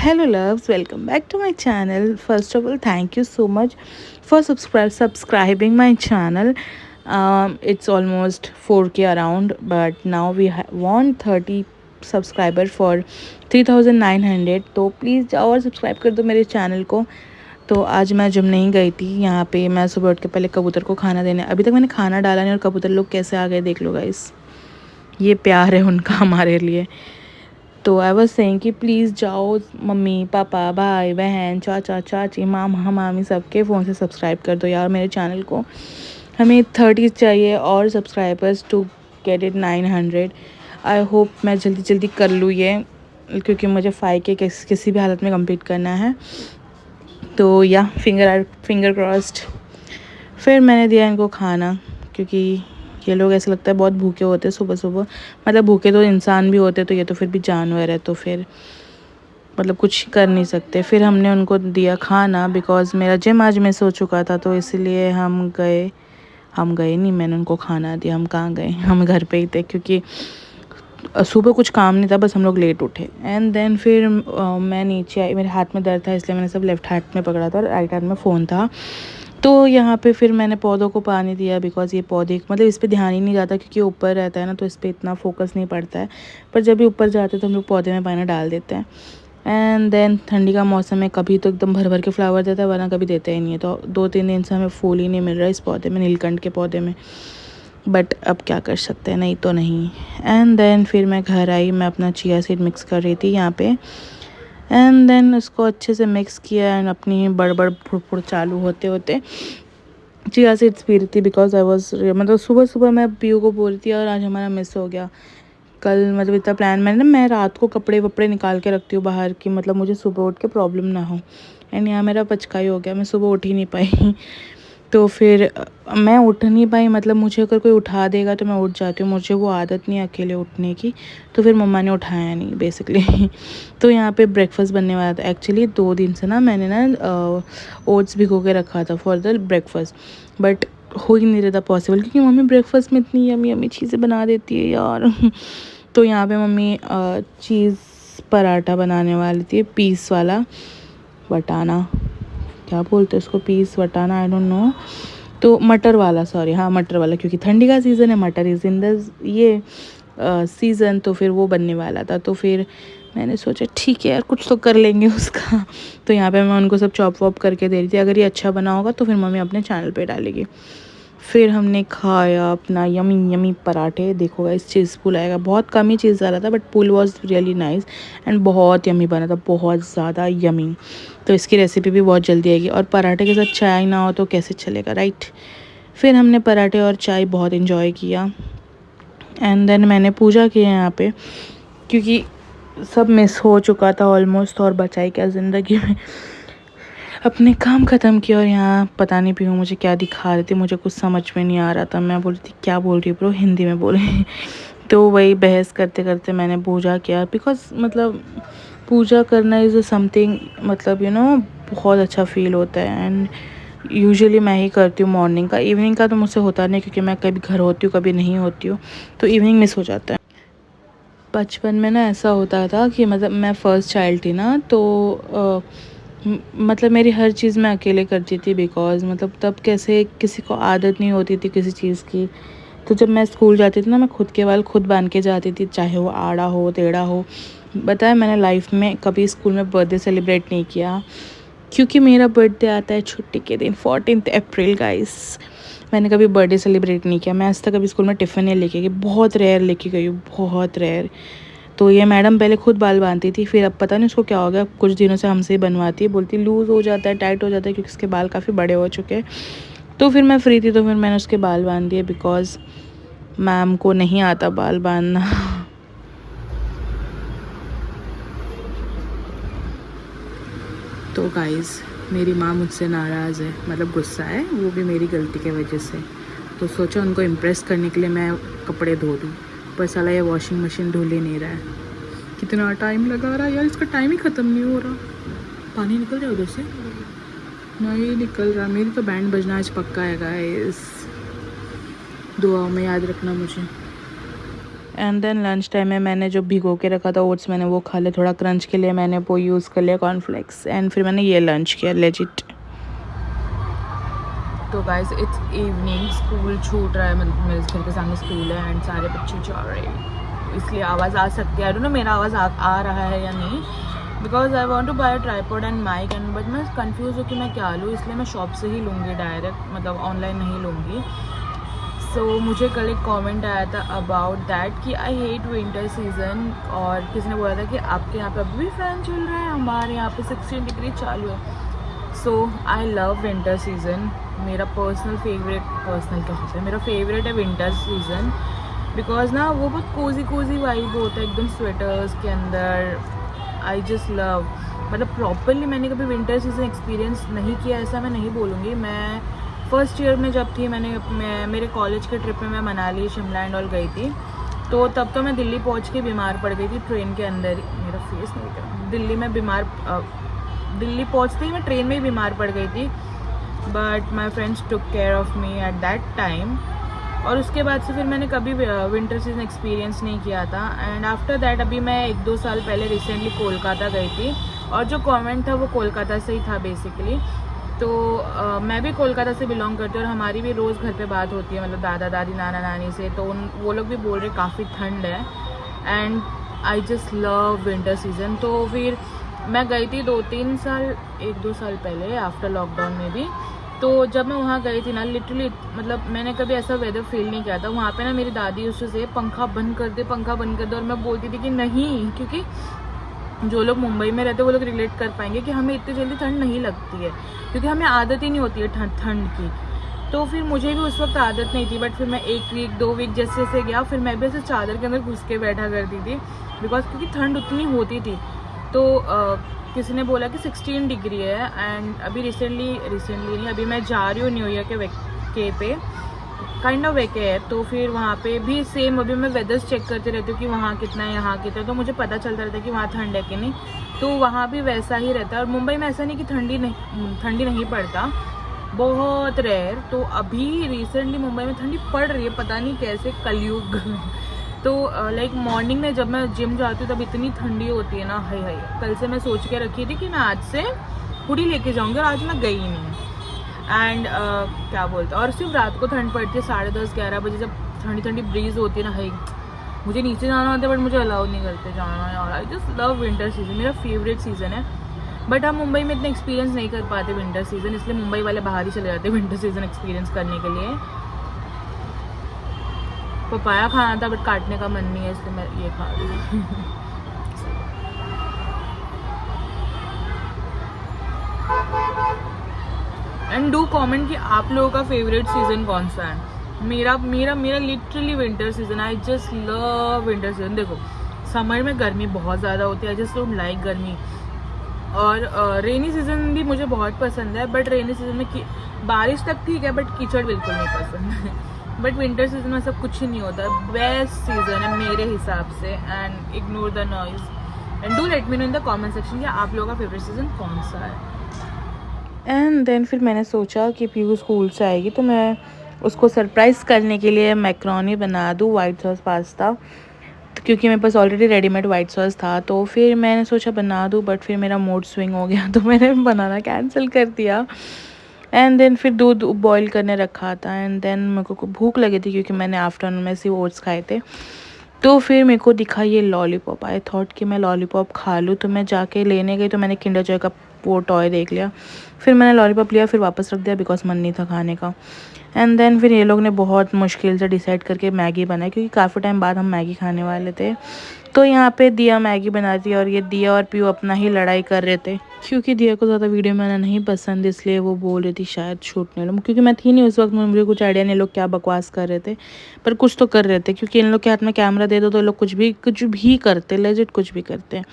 Hello loves, welcome back to my channel. First of all, thank you so much for subscribing my channel. It's almost 4K around, but now we want 30 subscriber for 3900, तो please जाओ और subscribe कर दो मेरे channel को। तो आज मैं जिम नहीं गई थी। यहाँ पे मैं सुबह उठ के पहले कबूतर को खाना देने, अभी तक मैंने खाना डाला नहीं और कबूतर लोग कैसे आ गए देख लो गाइस। ये प्यार है उनका हमारे लिए। तो आई वाज सेइंग कि प्लीज़ जाओ मम्मी पापा भाई बहन चाचा चाची मामा मामी सबके फ़ोन से सब्सक्राइब कर दो यार मेरे चैनल को। हमें 30 चाहिए और subscribers to get it 900। I hope मैं जल्दी जल्दी कर लूँ ये, क्योंकि मुझे 5K किसी भी हालत में कंप्लीट करना है। तो या फिंगर क्रॉस्ड। फिर मैंने दिया इनको खाना, क्योंकि ये लोग ऐसा लगता है बहुत भूखे होते हैं सुबह सुबह। मतलब भूखे तो इंसान भी होते, तो ये तो फिर भी जानवर है, तो फिर मतलब कुछ कर नहीं सकते। फिर हमने उनको दिया खाना, बिकॉज़ मेरा जिम आज मिस हो चुका था, तो इसलिए हम गए नहीं, मैंने उनको खाना दिया। हम कहाँ गए, हम घर पे ही थे, क्योंकि सुबह कुछ काम नहीं था, बस हम लोग लेट उठे। एंड देन फिर मैं नीचे आई, मेरे हाथ में दर्द था इसलिए मैंने सब लेफ़्ट हाथ में पकड़ा था और राइट हाथ में फ़ोन था। तो यहाँ पे फिर मैंने पौधों को पानी दिया, बिकॉज़ ये पौधे मतलब इस पे ध्यान ही नहीं जाता, क्योंकि ऊपर रहता है ना, तो इस पर इतना फोकस नहीं पड़ता है। पर जब भी ऊपर जाते हैं तो हम लोग पौधे में पानी डाल देते हैं। एंड देन ठंडी का मौसम है, कभी तो एकदम भर भर के फ्लावर देता है, वरना कभी देता ही नहीं है। तो 2-3 दिन से हमें फूल ही नहीं मिल रहा है इस पौधे में, नीलकंठ के पौधे में। बट अब क्या कर सकते हैं, नहीं तो नहीं। एंड देन फिर मैं घर आई, मैं अपना चिया सीड मिक्स कर रही थी यहाँ पे। एंड देन उसको अच्छे से मिक्स किया एंड अपनी बड़बड़ फुड़फुड़ चालू होते होते चिया सीड्स पी रही थी, बिकॉज आई वॉज मतलब सुबह सुबह मैं पीयू को बोल रही थी और आज हमारा मिस हो गया। कल मतलब इतना प्लान मैं रात को कपड़े वपड़े निकाल के रखती हूँ बाहर की, मतलब मुझे सुबह उठ के प्रॉब्लम ना हो। एंड यहाँ मेरा पचकाई हो गया, मैं सुबह उठ ही नहीं पाई। तो फिर मैं उठ नहीं पाई, मतलब मुझे अगर कोई उठा देगा तो मैं उठ जाती हूँ, मुझे वो आदत नहीं है अकेले उठने की। तो फिर मम्मा ने उठाया नहीं बेसिकली। तो यहाँ पे ब्रेकफास्ट बनने वाला था। एक्चुअली 2 दिन से ना मैंने ना ओट्स भिगो के रखा था फॉर द ब्रेकफास्ट, बट हो ही नहीं रहा था पॉसिबल, क्योंकि मम्मी ब्रेकफास्ट में इतनी यमी यमी चीज़ें बना देती है यार। तो यहाँ पे मम्मी चीज़ पराठा बनाने वाली थी, पीस वाला वटाना, क्या बोलते हैं उसको, पीस वटाना, आई डोंट नो। तो मटर वाला, सॉरी, हाँ मटर वाला, क्योंकि ठंडी का सीज़न है, मटर इज़ इन द ये सीज़न, तो फिर वो बनने वाला था। तो फिर मैंने सोचा ठीक है यार कुछ तो कर लेंगे उसका। तो यहाँ पे मैं उनको सब चॉप वॉप करके दे रही थी, अगर ये अच्छा बना होगा तो फिर मम्मी अपने चैनल पे डालेगी। फिर हमने खाया अपना यमी यमी पराठे। देखो गाइस, चीज़ पुल आएगा, बहुत कम ही चीज़ डाला था, but pull was really nice and बहुत यमी बना था, बहुत ज़्यादा यमी। तो इसकी रेसिपी भी बहुत जल्दी आएगी, और पराठे के साथ चाय ना हो तो कैसे चलेगा, राइट। फिर हमने पराठे और चाय बहुत इन्जॉय किया। एंड देन मैंने पूजा की यहाँ पे, क्योंकि सब मिस हो चुका था ऑलमोस्ट, और बचाई क्या ज़िंदगी में। अपने काम ख़त्म किया, और यहाँ पता नहीं पीहू मुझे क्या दिखा रही थी, मुझे कुछ समझ में नहीं आ रहा था। मैं बोल रही थी क्या बोल रही ब्रो, हिंदी में बोल रही। तो वही बहस करते करते मैंने पूजा किया, बिकॉज़ मतलब पूजा करना इज़ समथिंग, मतलब बहुत अच्छा फील होता है। एंड यूजुअली मैं ही करती हूँ मॉर्निंग का, इवनिंग का तो मुझसे होता नहीं, क्योंकि मैं कभी घर होती हूँ कभी नहीं होती हूँ, तो इवनिंग मिस हो जाता है। बचपन में ना ऐसा होता था कि मतलब मैं फ़र्स्ट चाइल्ड थी ना, तो मतलब मेरी हर चीज़ मैं अकेले करती थी, बिकॉज़ मतलब तब कैसे किसी को आदत नहीं होती थी किसी चीज़ की। तो जब मैं स्कूल जाती थी ना, मैं खुद के बाल खुद बांध के जाती थी, चाहे वो आड़ा हो टेढ़ा हो। बताया मैंने लाइफ में कभी स्कूल में बर्थडे सेलिब्रेट नहीं किया, क्योंकि मेरा बर्थडे आता है छुट्टी के दिन 14 अप्रैल गाइस। मैंने कभी बर्थडे सेलिब्रेट नहीं किया। मैं आज तक कभी स्कूल में टिफ़िन नहीं लेके गई, बहुत रेयर लेके गई हूँ, बहुत रेयर। तो ये मैडम पहले खुद बाल बांधती थी, फिर अब पता नहीं उसको क्या हो गया, कुछ दिनों से हमसे ही बनवाती है, बोलती लूज़ हो जाता है टाइट हो जाता है, क्योंकि उसके बाल काफ़ी बड़े हो चुके हैं। तो फिर मैं फ्री थी, तो फिर मैंने उसके बाल बांध दिए, बिकॉज़ मैम को नहीं आता बाल बांधना। तो गाइज़, मेरी माँ मुझसे नाराज़ है, मतलब गुस्सा है, वो भी मेरी गलती की वजह से। तो सोचा उनको इम्प्रेस करने के लिए मैं कपड़े धो दूँ, पर साला ये वॉशिंग मशीन धुल ही नहीं रहा है। कितना टाइम लगा रहा है यार, इसका टाइम ही ख़त्म नहीं हो रहा। पानी निकल जाए उधर से, नहीं निकल रहा। मेरी तो बैंड बजना आज पक्का है गाइस, दुआओं में याद रखना मुझे। एंड देन लंच टाइम में मैंने जो भिगो के रखा था ओट्स मैंने वो खा लिया, थोड़ा क्रंच के लिए मैंने वो यूज़ कर लिया कॉर्नफ्लेक्स, एंड फिर मैंने ये लंच किया लेजिट। तो गाइस इट्स इवनिंग, स्कूल छूट रहा है, मेरे घर के सामने स्कूल है एंड सारे बच्चे जा रहे हैं, इसलिए आवाज़ आ सकती है। आई डोंट नो मेरा आवाज़ आ रहा है या नहीं, because I want to buy a tripod and mic and but मैं कन्फ्यूज़ हूँ कि मैं क्या लूँ, इसलिए मैं शॉप से ही लूँगी डायरेक्ट, मतलब ऑनलाइन नहीं लूँगी। सो मुझे कल एक कमेंट आया था अबाउट दैट कि आई हेट विंटर सीज़न, और किसी ने बोला था कि आपके यहाँ पे अभी भी फ़ैन चल रहा है, हमारे यहाँ पे 16 डिग्री चालू है। सो आई लव विंटर सीज़न, मेरा पर्सनल क्या होता है, मेरा फेवरेट है विंटर सीज़न, बिकॉज ना वो बहुत कोजी वाइब होता है एकदम स्वेटर्स के अंदर। आई जस्ट लव, मतलब प्रॉपरली मैंने कभी विंटर सीज़न एक्सपीरियंस नहीं किया ऐसा मैं नहीं बोलूँगी। मैं फर्स्ट ईयर में जब थी मैं मेरे कॉलेज के ट्रिप में मैं मनाली शिमला एंड ऑल गई थी, तो तब तो मैं दिल्ली पहुंच के बीमार पड़ गई थी ट्रेन के अंदर ही, मेरा फेस नहीं दिख रहा, दिल्ली पहुंचते ही मैं ट्रेन में ही बीमार पड़ गई थी, but my friends took care of me at that time. और उसके बाद से फिर मैंने कभी विंटर सीजन एक्सपीरियंस नहीं किया था। एंड आफ्टर दैट अभी मैं 1-2 साल पहले रिसेंटली कोलकाता गई थी, और जो कमेंट था वो कोलकाता से ही था बेसिकली। तो मैं भी कोलकाता से बिलोंग करती हूँ, और हमारी भी रोज़ घर पे बात होती है, मतलब दादा दादी नाना नानी से, तो वो लोग भी बोल रहे काफ़ी ठंड है, and I just love winter season. तो फिर मैं गई थी 2-3 साल, 1-2 साल पहले आफ्टर लॉकडाउन में भी। तो जब मैं वहाँ गई थी ना, लिटरली मतलब मैंने कभी ऐसा वेदर फील नहीं किया था। वहाँ पे ना मेरी दादी उससे पंखा बंद कर दे, और मैं बोलती थी कि नहीं, क्योंकि जो लोग मुंबई में रहते हैं वो लोग रिलेट कर पाएंगे कि हमें इतनी जल्दी ठंड नहीं लगती है, क्योंकि हमें आदत ही नहीं होती है ठंड की। तो फिर मुझे भी उस वक्त आदत नहीं थी, बट फिर मैं 1 वीक 2 वीक जैसे जैसे गया, फिर मैं भी ऐसे चादर के अंदर घुस के बैठा करती थी, बिकॉज क्योंकि ठंड उतनी होती थी। तो किसी ने बोला कि 16 डिग्री है, एंड अभी रिसेंटली नहीं, अभी मैं जा रही हूँ न्यू ईयर के पे काइंड ऑफ वेके है, तो फिर वहाँ पे भी सेम, अभी मैं वेदर्स चेक करते रहती हूँ कि वहाँ कितना है यहाँ कितना है, तो मुझे पता चलता रहता है कि वहाँ ठंड है कि नहीं। तो वहाँ भी वैसा ही रहता है, और मुंबई में ऐसा नहीं कि ठंडी नहीं पड़ता, बहुत रेयर। तो अभी रिसेंटली मुंबई में ठंडी पड़ रही है, पता नहीं कैसे, कलयुग। तो लाइक मॉर्निंग में जब मैं जिम जाती हूँ तब इतनी ठंडी होती है ना, हाय। कल से मैं सोच के रखी थी कि मैं आज से हुडी लेके जाऊँगी, और आज मैं गई ही नहीं। एंड क्या बोलते, और सिर्फ रात को ठंड पड़ती है 10:30-11 बजे, जब ठंडी ठंडी ब्रीज होती है ना, हाय। मुझे नीचे जाना होता है बट मुझे अलाउ नहीं करते जाना यार। I just love winter season, मेरा फेवरेट सीज़न है। बट हम मुंबई में इतना एक्सपीरियंस नहीं कर पाते विंटर सीज़न, इसलिए मुंबई वाले बाहर ही चले जाते हैं विंटर सीज़न एक्सपीरियंस करने के लिए। पपाया खाना था बट काटने का मन नहीं है, इसलिए मैं ये खा रही हूँ। एंड डू कमेंट कि आप लोगों का फेवरेट सीज़न कौन सा है। मेरा literally winter season, I just love winter season. देखो समर में गर्मी बहुत ज़्यादा होती है, आई जस्ट डोंट लाइक गर्मी, और रेनी सीज़न भी मुझे बहुत पसंद है, बट रेनी सीज़न में बारिश तक ठीक है, बट कीचड़ बिल्कुल नहीं पसंद है। बट विंटर सीजन में सब कुछ ही नहीं होता, बेस्ट सीज़न है मेरे हिसाब से। And ignore the noise, and do let me know in the comment section कि आप लोगों का फेवरेट सीज़न कौन सा है। एंड देन फिर मैंने सोचा कि पीयू स्कूल से आएगी तो मैं उसको सरप्राइज़ करने के लिए मैक्रोनी बना दूँ, वाइट सॉस पास्ता, क्योंकि मेरे पास ऑलरेडी रेडीमेड वाइट सॉस था। तो फिर मैंने सोचा बना दूँ, बट फिर मेरा मूड स्विंग हो गया तो मैंने बनाना कैंसिल कर दिया। एंड देन फिर दूध बॉईल करने रखा था, एंड देन मेरे को भूख लगी थी क्योंकि मैंने आफ्टरनून में सिर्फ ओट्स खाए थे। तो फिर मेरे को दिखा ये लॉलीपॉप, आई थॉट कि मैं लॉलीपॉप खा लूँ, तो मैं जाके लेने गई तो मैंने किंडर जॉय का वो टॉय देख लिया, फिर मैंने लॉलीपॉप लिया, फिर वापस रख दिया बिकॉज मन नहीं था खाने का। एंड देन फिर ये लोग ने बहुत मुश्किल से डिसाइड करके मैगी बनाई, क्योंकि काफ़ी टाइम बाद हम मैगी खाने वाले थे। तो यहाँ पे दिया मैगी बना दी, और ये दिया और पीयू अपना ही लड़ाई कर रहे थे, क्योंकि दिया को ज़्यादा वीडियो में आना नहीं पसंद, इसलिए वो बोल रही थी शायद शूट नहीं लो, क्योंकि मैं थी नहीं उस वक्त, मुझे कुछ आइडिया नहीं लोग क्या बकवास कर रहे थे, पर कुछ तो कर रहे थे, क्योंकि इन लोग के हाथ में कैमरा दे दो तो लोग कुछ भी करते, लेजिट कुछ भी करते हैं।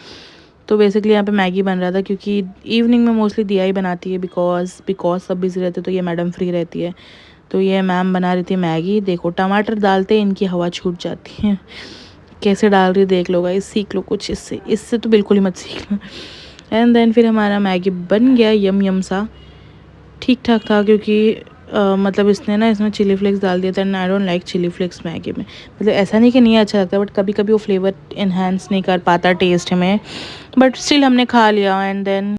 तो बेसिकली यहाँ पे मैगी बन रहा था, क्योंकि इवनिंग में मोस्टली दिया ही बनाती है, बिकॉज सब बिजी रहते, तो ये मैडम फ्री रहती है। तो ये मैम बना रही थी मैगी। देखो टमाटर डालते इनकी हवा छूट जाती है, कैसे डाल रही देख लो गाइस, सीख लो कुछ इससे तो बिल्कुल ही मत सीख लो। एंड देन फिर हमारा मैगी बन गया, यम सा, ठीक ठाक था, क्योंकि मतलब इसने ना इसमें चिली फ्लेक्स डाल दिया था and I don't like chilli flakes Maggi में। मतलब ऐसा नहीं कि नहीं अच्छा लगता, बट कभी कभी वो फ्लेवर इन्हेंस नहीं कर पाता टेस्ट में, बट स्टिल हमने खा लिया एंड देन